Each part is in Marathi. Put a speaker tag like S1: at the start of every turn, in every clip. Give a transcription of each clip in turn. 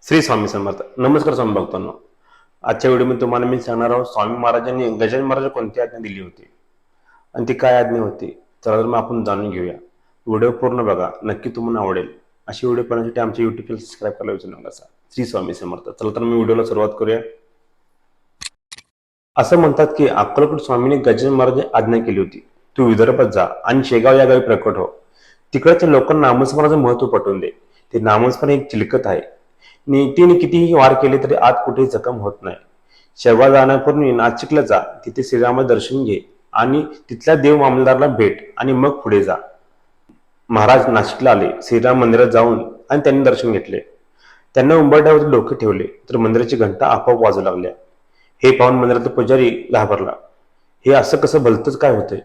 S1: श्री स्वामी समर्थ. नमस्कार स्वामी भक्तांनो. आजच्या व्हिडिओमध्ये तुम्हाला मी सांगणार आहोत स्वामी महाराजांनी गजानन महाराज कोणती आज्ञा दिली होती आणि ती काय आज्ञा होती. चला तर मग आपण जाणून घेऊया. व्हिडिओ पूर्ण बघा, नक्की तुम्हाला आवडेल. अशी व्हिडिओ पाहण्यासाठी आमच्या YouTube चॅनल सबस्क्राईब करायला विसरू नका. श्री स्वामी समर्थ. चला तर मी व्हिडिओला सुरुवात करूया. असं म्हणतात की अक्कलकोट स्वामींनी गजानन महाराज आज्ञा केली होती, तू विदर्भात जा आणि शेगाव या गावी प्रकट हो. तिकडच्या लोकांना नामस्मरणाचं महत्व पटवून दे. ते नामस्मरण एक चिलकत आहे. नीतीने कितीही वार केले तरी आत कुठेही जखम होत नाही. शेगाव जाण्यापूर्वी नाशिकला जा, तिथे श्रीरामाचे दर्शन घे आणि तिथल्या देव मामलदाराला भेट आणि मग पुढे जा. महाराज नाशिकला आले, श्रीराम मंदिरात जाऊन आणि त्यांनी दर्शन घेतले. त्यांना उंबरठ्यावर डोके ठेवले तर मंदिराची घंटा आपोआप वाजू लागल्या. हे पाहून मंदिरातला पुजारी घाबरला. हे असं कसं भलतंच काय होतंय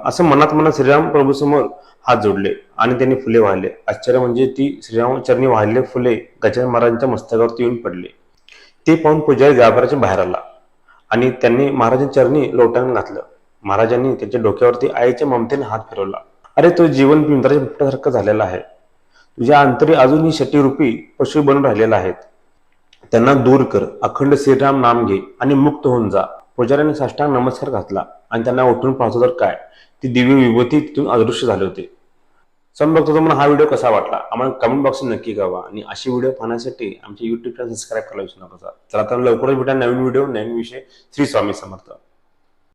S1: असं मनात श्रीराम प्रभू समोर हात जोडले आणि त्यांनी फुले वाहिले. आश्चर्य म्हणजे ती श्रीरामचरणी वाहिलेले फुले गजानन महाराजांच्या मस्तकावरती येऊन पडले. ते पाहून पुजारी घाबराचे बाहेर आला आणि त्यांनी महाराजांच्या चरणी लोटांगण घातलं. महाराजांनी त्यांच्या डोक्यावरती आईच्या ममतेने हात फिरवला. अरे, तो जीवन पिंजऱ्याच्या बिबट्यासारखं झालेला आहे. तुझ्या अंतरी अजूनही शटीरूपी पशु बनून राहिलेला आहेत. त्यांना दूर कर, अखंड श्रीराम नाम घे आणि मुक्त होऊन जा. पुजाऱ्याने साष्टांग नमस्कार घातला आणि त्यांना उठून पाहतो तर काय, ती दिव्य विभूती तिथून अदृश्य झाले होते. समजा तुम्हाला हा व्हिडिओ कसा वाटला आम्हाला कमेंट बॉक्स नक्की कळवा आणि अशी व्हिडिओ पाहण्यासाठी आमच्या YouTube चॅनल सबस्क्राईब करायला विसरू नका. चला तर लवकरच भेटा नवीन व्हिडिओ नवीन विषय. श्री स्वामी समर्थ.